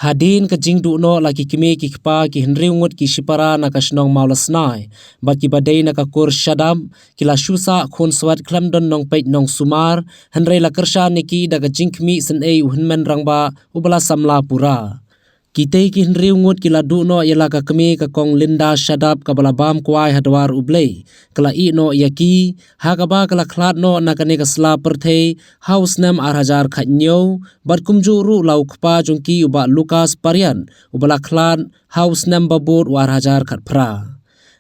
Hadin ka jingdu no laki kime ki kpa ki henriungut ki shipara na ka shnong maulasnai bat ki badai na ka kur shadam kila shusa khon swat klamdon nong peit nong sumar henrei la kersha niki daga jingkmi sen ei uhenmen rangba ubala samla pura kitei ki henriungut kila du no yala ka keme ka kong linda shadap ka balabam kwai hadwar ublei kala i no yaki hakaba kala khlat no na kane ka sla perthei house nam arhajar khatnyo bat kumju ru lau khpa jongki uba Lukas Parian ubala khlan house nam babur war hajar khat phra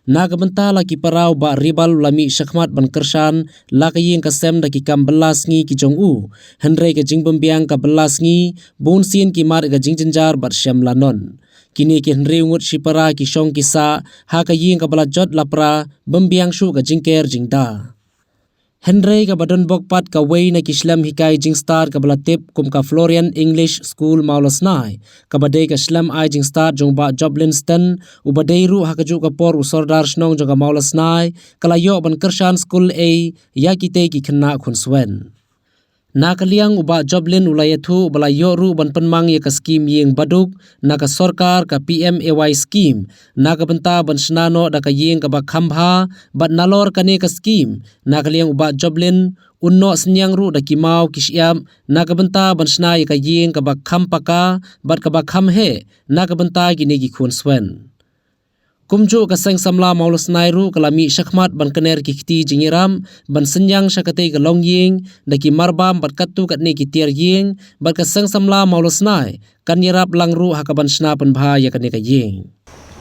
naga laki parau ba ribal lami shakmat ban kershan laki yang kasem daki kam belas ngi ki jong u henrei ka jing pembiang ka belas ngi bun sin ki mar ka jing jenjar bat syam lanon kini ki henrei ngut shipara ki shong kisa ha ka ying ka bala jot lapra bembiang shu ka jingker jingda Henry ka badon bokpat ka way na kislam hikai jing start ka balatip kum ka Florian English School Maulasnai ka badai ka slam ai jing start jong ba Joblinston u badai ru hakaju ka por usordar snong jong ka Maulasnai kala yo ban kershan school a yakite ki khna khun swen nakaliang uba Joblin ulayathu bala yo ru ban penmang ye ka scheme yeng baduk naka sarkar ka PMAY scheme naka benta ban snano da ka yeng ka ba khambha bat nalor kane ka scheme nakaliang uba Joblin unno senyang ru da kimau kisyam naka benta ban sna ye ka yeng ka ba khampaka bat ka ba khamhe naka benta gine gi khun swen kumju ka seng samla maulasnai ru kalami shakmat ban kener ki khti jingiram ban senyang shakate ka longying daki marbam bat katu katne ki tiar ying bat ka seng samla maulasnai kan yarap lang ru hakaban sna pan bha ya kane ka ying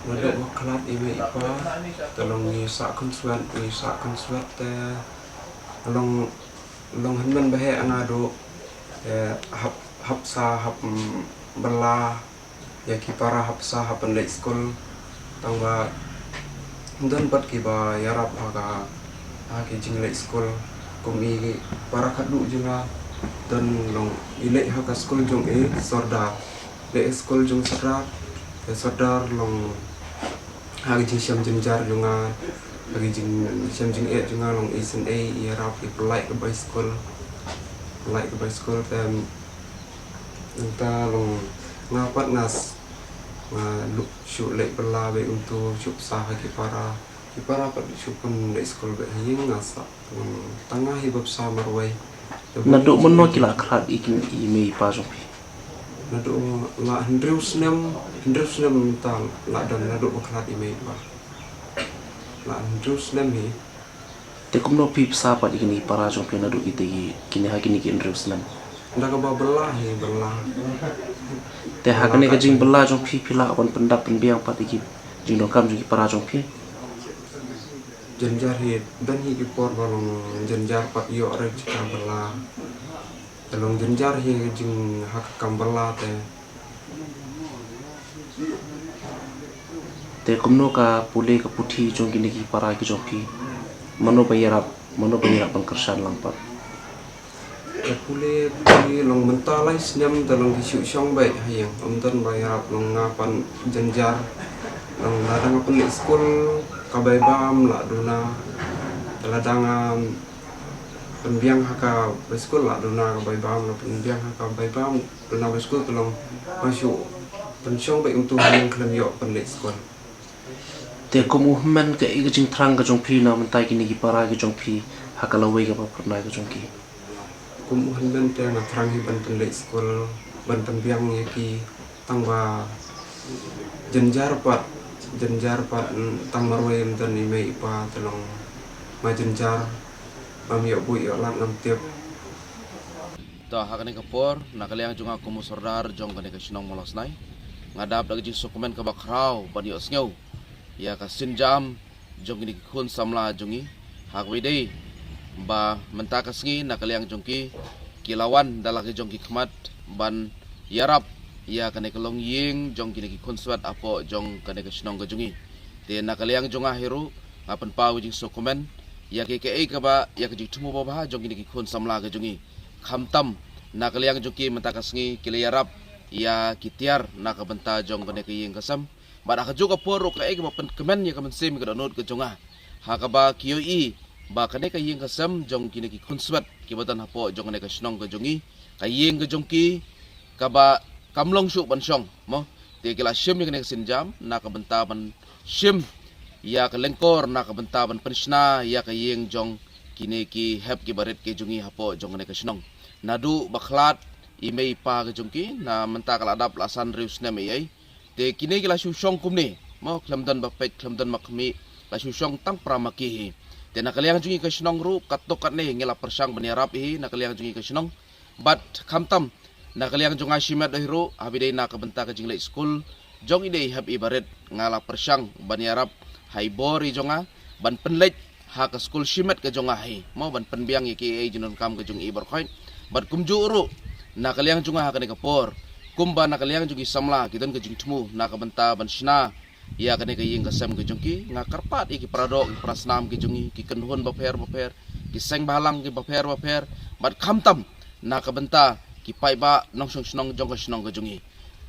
Nadok waklat ime ipa tolong ni sa konsulat te long henmen bahe angado hapsa hap bela ya kipara hapsa hapan late school tangba dan bat ki ba yarap aga ake jing late school kumi para kadu jinga dan long ilek haka school jong sorda le school jong sardar long hagi jing syam jenjar jonga hagi jing syam jing jonga long isen yarap apply ke bicycle tem entah long ngapat ngas luk syuk lek bela be untuk syuk sah kipara pat syukun lek skol be hing ngasa tangah hibab sa marwai naduk menno kila khat ikin ime pa jong naduk la hendreus nem tal la dan naduk baklat ime pa la hendreus nem he te kumno pip sa pat ikin para jong naduk ite kini hakini kin hendreus nem ndak ba belah he belah te hakane ka jing bela jong pila kon pendap penbiang pat iki jing dongkam jing para jong pi jenjar he dan hi por balong jenjar pat yo rek jika bela telong jenjar he jing hak kam bela te kumno ka pule ka puthi jong kini ki para ki jong pi mano bayarap pangkersan lang pat Pule long mentalai senyam dalam isu syong baik hayang onton bayar long ngapan jenjar long ladang apa ni school kabai bam la dona ladang penbiang haka school la dona kabai bam la penbiang haka kabai bam dona school tolong masuk pensyong baik untuk hayang kelam yok penlek school te komuhman ke jing trang ka jong pi na mentai kini ki para ki jong pi hakalawe ka pa pernai ka jong ki kumuhan dan te ngatrang hiban penlek school ban penbiang yaki tangwa jenjar pat tang marwai dan ime ipa telong ma jenjar mam yok bui yok lam nam tiap ta hakane kapor nakaliang junga kumu sordar jong kane ka sinong molosnai ngadap lagi jing dokumen ka bakrau ban yok sngew ya ka sinjam jong ni khun samla jongi hakwide ba mentaka sengi nakaliang jongki kilawan dalaki jongki khmat ban yarap ya kane kelong ying jongki neki konswat apo jong kane kesnong gajungi te nakaliang jonga heru ngapan pau jing dokumen ya ke ka ba ya ke jitumu ba jongki neki khun samla gajungi khamtam nakaliang jongki mentaka sengi kilayarap ya kitiar nakabenta jong kane ke ying kasam ba akajuga poro ka ba pen kemen ya kamen sem ka donut ke jonga hakaba kioi ba kane ka yeng kasam jong kini ki konswat ki batan hapo jong kane ka snong ka jongi ka yeng ka jongki ka ba kamlong su ban syong mo te kila shim ni kene sinjam na ka benta ban shim ya ka lengkor na ka benta ban penshna ya ka yeng jong kine ki hep ki baret ke jungi hapo jong ne ka shnong nadu bakhlat imei pa ke jongki na menta kala adap lasan rius ne mei te kine kila su syong kumni mo klamdan ba pet klamdan makmi la su syong tang pramaki hi te na kaliang jungi ka shnong ru katokat ne ngela persang baniarap hi na kaliang jungi ka shnong bat khamtam na kaliang jonga shimat dahiro habidai na kabenta ka jinglei school jong idei hab ibaret ngala persang baniarap haibori jonga ban penlek ha ka school shimat ka jonga hai mo ban penbiang iki jinon kam ka jong ibar khoin bat kumju uru na kaliang jonga ha ka ne kapor kumba na kaliang jungi samla kidan ka jing tmu na kabenta ban shna ya ka ne ka ying ka sam ka jongki nga karpat iki prado ki prasnam ki jongi ki kenhun baper ki seng balang ki baper bat khamtam na kabenta ki pai ba nong snong jong ka snong ka jungi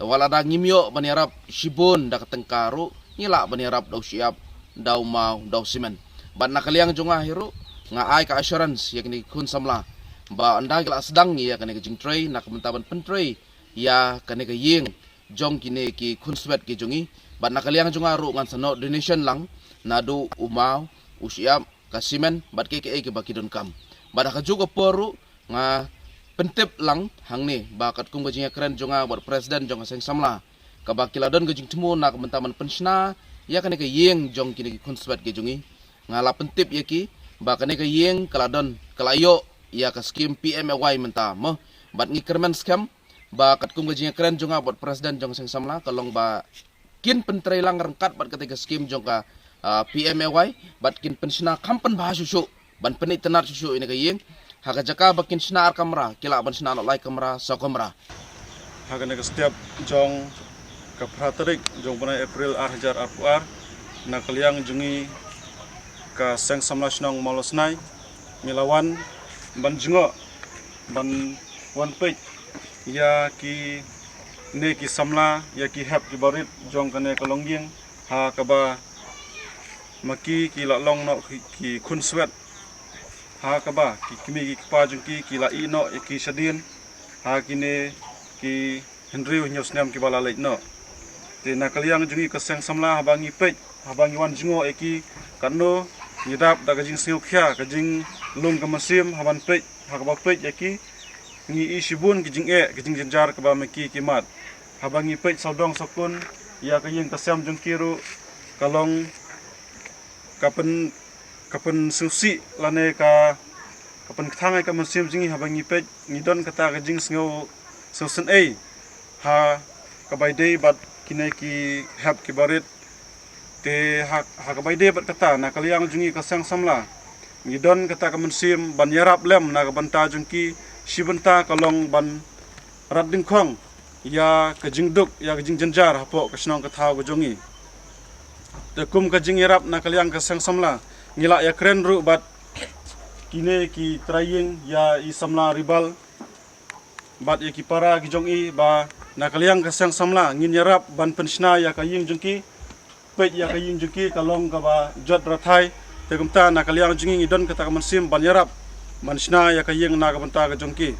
wala da ngimyo baniarap shibon da katengkaru ngila baniarap daw siap daw mau daw simen ban nakaliang jonga hiro nga ai ka assurance yakni kun samla ba anda gila sedang ya kane ka jing tray nak mentaban pentray ya kane ka ying jong kine ki kun swet ki jungi ban nakaliang jonga ru ngan sano donation lang nadu umau usiap ka simen bat ke ki bakidon kam ban ka juga poru nga pentip lang hang ni bakat kum gajing keren jonga buat presiden jonga seng samla kabakiladon gajing temu nak mentaman penshna ya kane ka yeng jong kini konswet ke jongi ngala pentip yaki ba kane ka yeng kaladon kalayo ya ka skim PMAY menta mo bat ngi kermen scam bakat kum gajing keren jonga buat presiden jong seng samla kalong ba kin pentrei lang rengkat bat ketika skim jong ka PMAY bat kin penshna kampen bahasusu ban penit tenar susu ini ka yeng haka jaka bakin sinar kamera kila ban sinar like kamera so kamera haka ne setiap jong ka praterik jong bulan April 2024 na kaliang jungi ka seng samla snong molosnai milawan ban jungo ban wan pej ya ki ne ki samla ya ki hap ki barit jong kane kalongyeng ha ka ba maki ki la long no ki kun swet ha kaba ki kimi ki pa jungki ki la ino ki sadin ha kine ki Henry nyos nam ki bala leit no te na kaliang jungi ka seng samla habangi pej habangi wan jungo eki kanno nyidap da gajing siu khya gajing lung ka masim haban pej ha ka ba pej eki ngi isibun gijing gijing jenjar ka ba meki kimat habangi pej saudong sokun ya ka yeng ka sam jungki ru kalong kapan susi lane ka kapan thangai ka masim jingi habangi pej ngidon kata gajing sngo susen ha kabai dei bat kinai ki hab ki barit te ha kabai dei bat kata na kaliang jungi ka sang samla ngidon kata ka masim ban yarap lem na ka banta jungki shibenta kalong ban rat dingkhong ya ka jingduk ya ka jing jenjar hapo ka snong ka thau ka jongi te kum ka jing yarap na kaliang ka sang samla ngila ya keren ru bat kine ki trying ya isamla ribal bat ya ki para ki jong i ba na kaliang ka sang samla ngin yarap ban penshna ya ka ying jongki pet ya ka ying jongki kalong ka ba jot rathai te kumta na kaliang jingi idon ka ta ka mansim ban yarap manshna ya ka ying na ka banta ka jongki